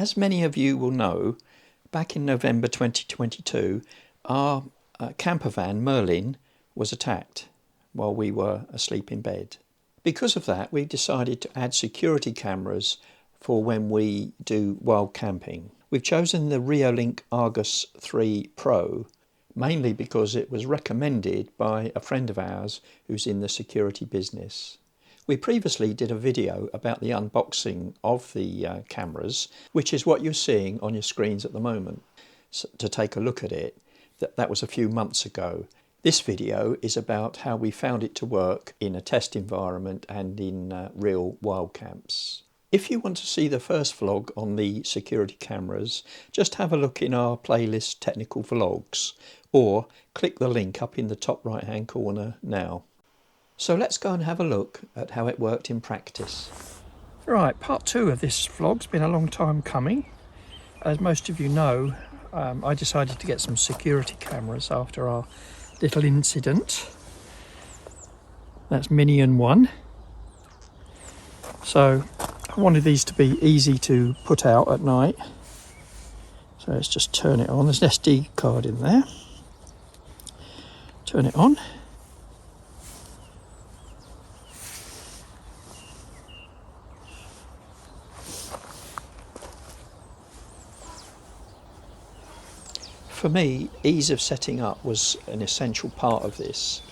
As many of you will know, back in November 2022, our campervan, Merlin, was attacked while we were asleep in bed. Because of that, we decided to add security cameras for when we do wild camping. We've chosen the Reolink Argus 3 Pro, mainly because it was recommended by a friend of ours who's in the security business. We previously did a video about the unboxing of the cameras, which is what you're seeing on your screens at the moment. So, to take a look at it, that was a few months ago. This video is about how we found it to work in a test environment and in real wild camps. If you want to see the first vlog on the security cameras, just have a look in our playlist Technical Vlogs, or click the link up in the top right hand corner now. So let's go and have a look at how it worked in practice. Right, part 2 of this vlog's been a long time coming. As most of you know, I decided to get some security cameras after our little incident. That's Minion 1. So I wanted these to be easy to put out at night. So let's just turn it on. There's an SD card in there. Turn it on. For me, ease of setting up was an essential part of this,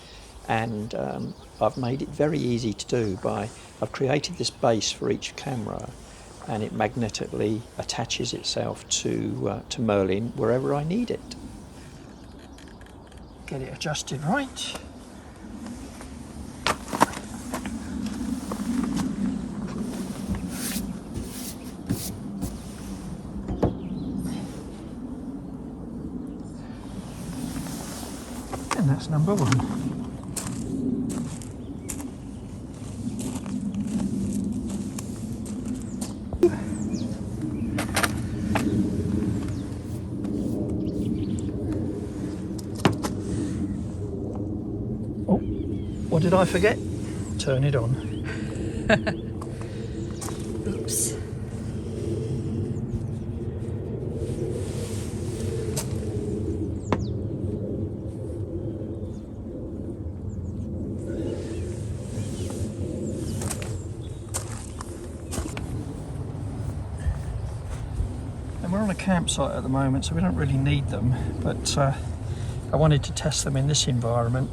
and I've made it very easy to do by I've created this base for each camera, and it magnetically attaches itself to Merlin wherever I need it. Get it adjusted right. And that's number 1. Oh, what did I forget? Turn it on. Oops. We're on a campsite at the moment, so we don't really need them, but I wanted to test them in this environment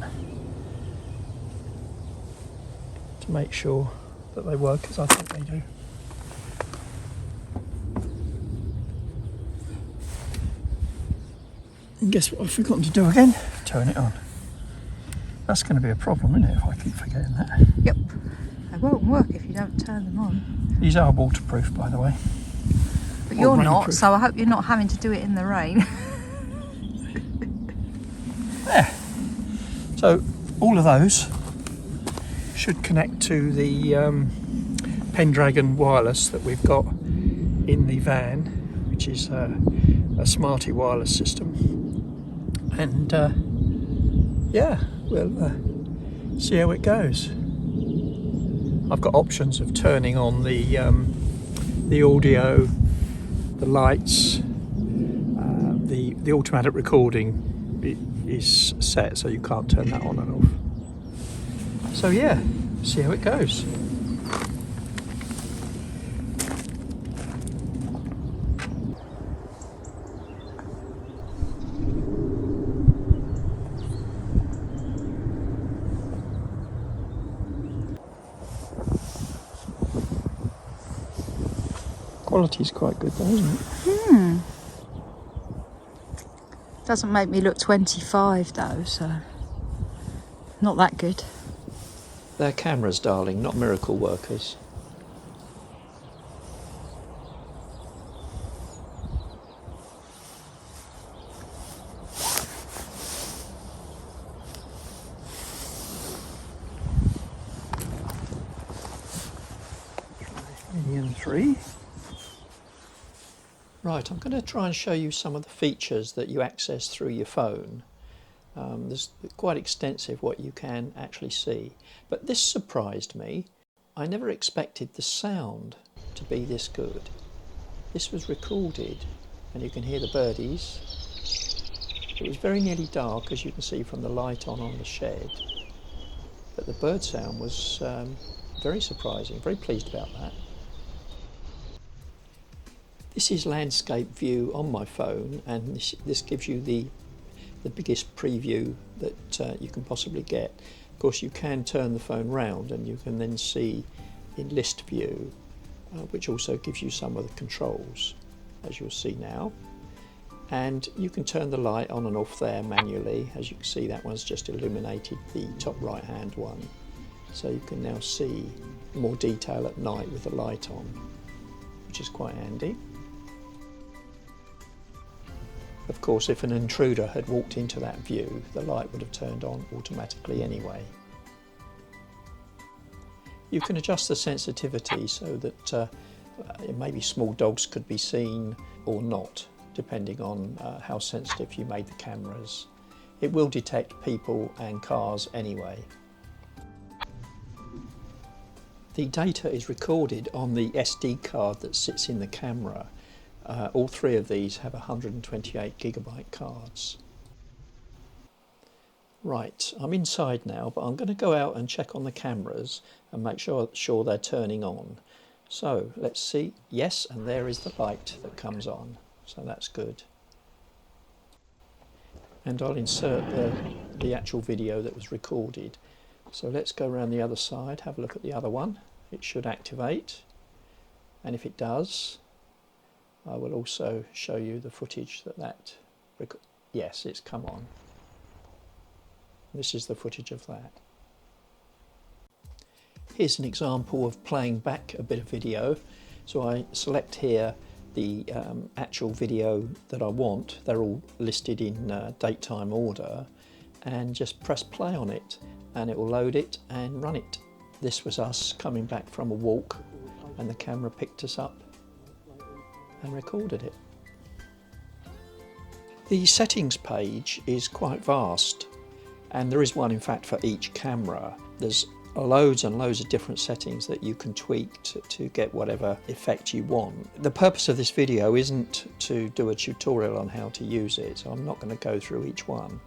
to make sure that they work as I think they do. And guess what I've forgotten to do again? Turn it on. That's going to be a problem, isn't it, if I keep forgetting that? Yep. They won't work if you don't turn them on. These are waterproof, by the way. But you're not, so I hope you're not having to do it in the rain. Yeah. So all of those should connect to the Pendragon wireless that we've got in the van, which is a Smarty wireless system. And yeah, we'll see how it goes. I've got options of turning on the audio, the lights, the automatic recording is set, so you can't turn that on and off. So yeah, see how it goes. Quality's quite good though, isn't it? Doesn't make me look 25 though, so not that good. They're cameras, darling, not miracle workers. Minion 3. Right, I'm going to try and show you some of the features that you access through your phone. There's quite extensive what you can actually see. But this surprised me. I never expected the sound to be this good. This was recorded, and you can hear the birdies. It was very nearly dark, as you can see from the light on the shed, but the bird sound was very surprising. Very pleased about that. This is landscape view on my phone, and this gives you the biggest preview that you can possibly get. Of course, you can turn the phone round and you can then see in list view, which also gives you some of the controls, as you'll see now. And you can turn the light on and off there manually. As you can see, that one's just illuminated the top right hand one, so you can now see more detail at night with the light on, which is quite handy. Of course, if an intruder had walked into that view, the light would have turned on automatically anyway. You can adjust the sensitivity so that maybe small dogs could be seen or not, depending on how sensitive you made the cameras. It will detect people and cars anyway. The data is recorded on the SD card that sits in the camera. All three of these have 128 gigabyte cards. Right, I'm inside now, but I'm going to go out and check on the cameras and make sure they're turning on. So let's see. Yes, and there is the light that comes on, so that's good. And I'll insert the actual video that was recorded. So let's go around the other side, have a look at the other one. It should activate, and if it does, I will also show you the footage that yes, it's come on. This is the footage of that. Here's an example of playing back a bit of video. So I select here the actual video that I want. They're all listed in date time order, and just press play on it and it will load it and run it. This was us coming back from a walk, and the camera picked us up and recorded it. The settings page is quite vast, and there is one in fact for each camera. There's loads and loads of different settings that you can tweak to get whatever effect you want. The purpose of this video isn't to do a tutorial on how to use it, so I'm not going to go through each one.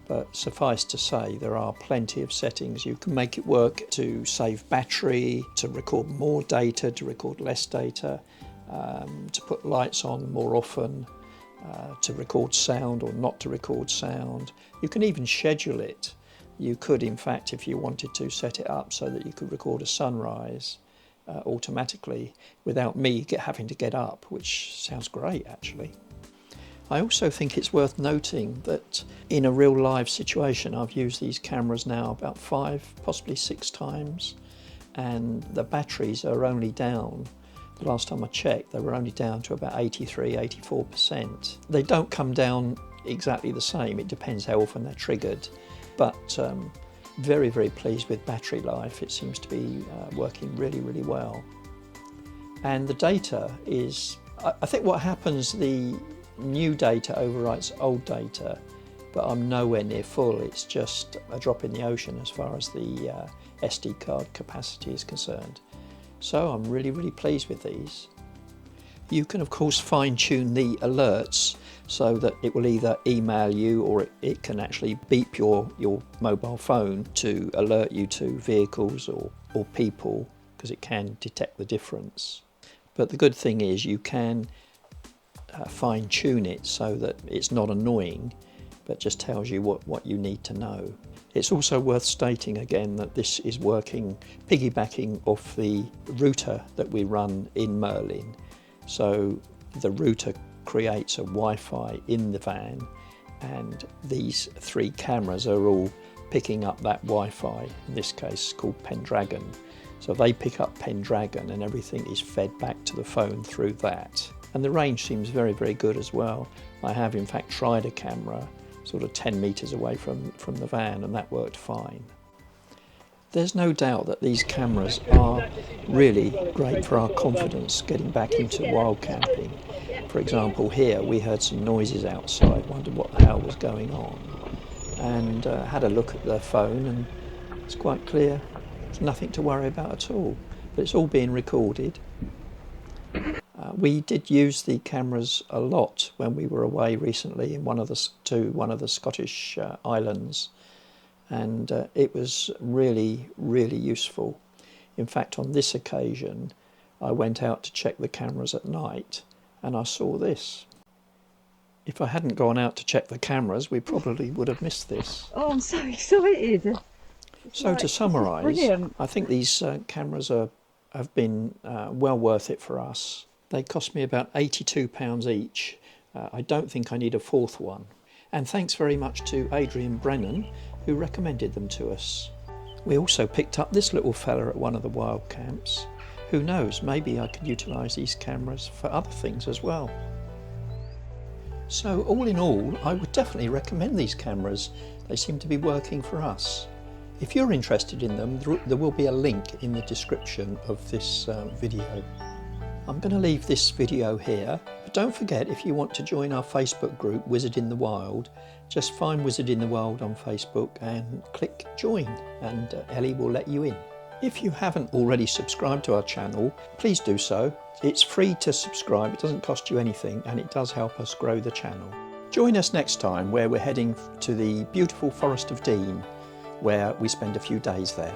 But suffice to say, there are plenty of settings. You can make it work to save battery, to record more data, to record less data, to put lights on more often, to record sound or not to record sound. You can even schedule it. You could, in fact, if you wanted to, set it up so that you could record a sunrise automatically without me having to get up, which sounds great actually. I also think it's worth noting that in a real live situation, I've used these cameras now about 5, possibly 6 times, and the batteries are only down. The last time I checked, they were only down to about 83–84%. They don't come down exactly the same, it depends how often they're triggered, but very, very pleased with battery life. It seems to be working really, really well. And the data is, I think what happens, the new data overwrites old data, but I'm nowhere near full. It's just a drop in the ocean as far as the SD card capacity is concerned. So I'm really, really pleased with these. You can of course fine-tune the alerts so that it will either email you or it can actually beep your mobile phone to alert you to vehicles or people, because it can detect the difference. But the good thing is you can fine-tune it so that it's not annoying, but just tells you what you need to know. It's also worth stating again that this is working piggybacking off the router that we run in Merlin. So the router creates a Wi-Fi in the van, and these 3 cameras are all picking up that Wi-Fi, in this case called Pendragon. So they pick up Pendragon and everything is fed back to the phone through that. And the range seems very, very good as well. I have in fact tried a camera sort of 10 metres away from the van, and that worked fine. There's no doubt that these cameras are really great for our confidence getting back into wild camping. For example, here we heard some noises outside, wondered what the hell was going on, and had a look at the phone, and it's quite clear there's nothing to worry about at all. But it's all being recorded. We did use the cameras a lot when we were away recently in one of the Scottish islands, and it was really, really useful. In fact, on this occasion, I went out to check the cameras at night and I saw this. If I hadn't gone out to check the cameras, we probably would have missed this. Oh, I'm so excited. So to summarise, I think these cameras have been well worth it for us. They cost me about £82 each. I don't think I need a fourth one. And thanks very much to Adrian Brennan, who recommended them to us. We also picked up this little fella at one of the wild camps. Who knows, maybe I could utilise these cameras for other things as well. So all in all, I would definitely recommend these cameras. They seem to be working for us. If you're interested in them, there will be a link in the description of this video. I'm going to leave this video here, but don't forget, if you want to join our Facebook group Wizard in the Wild, just find Wizard in the Wild on Facebook and click join, and Ellie will let you in. If you haven't already subscribed to our channel, please do so. It's free to subscribe, it doesn't cost you anything, and it does help us grow the channel. Join us next time, where we're heading to the beautiful Forest of Dean, where we spend a few days there.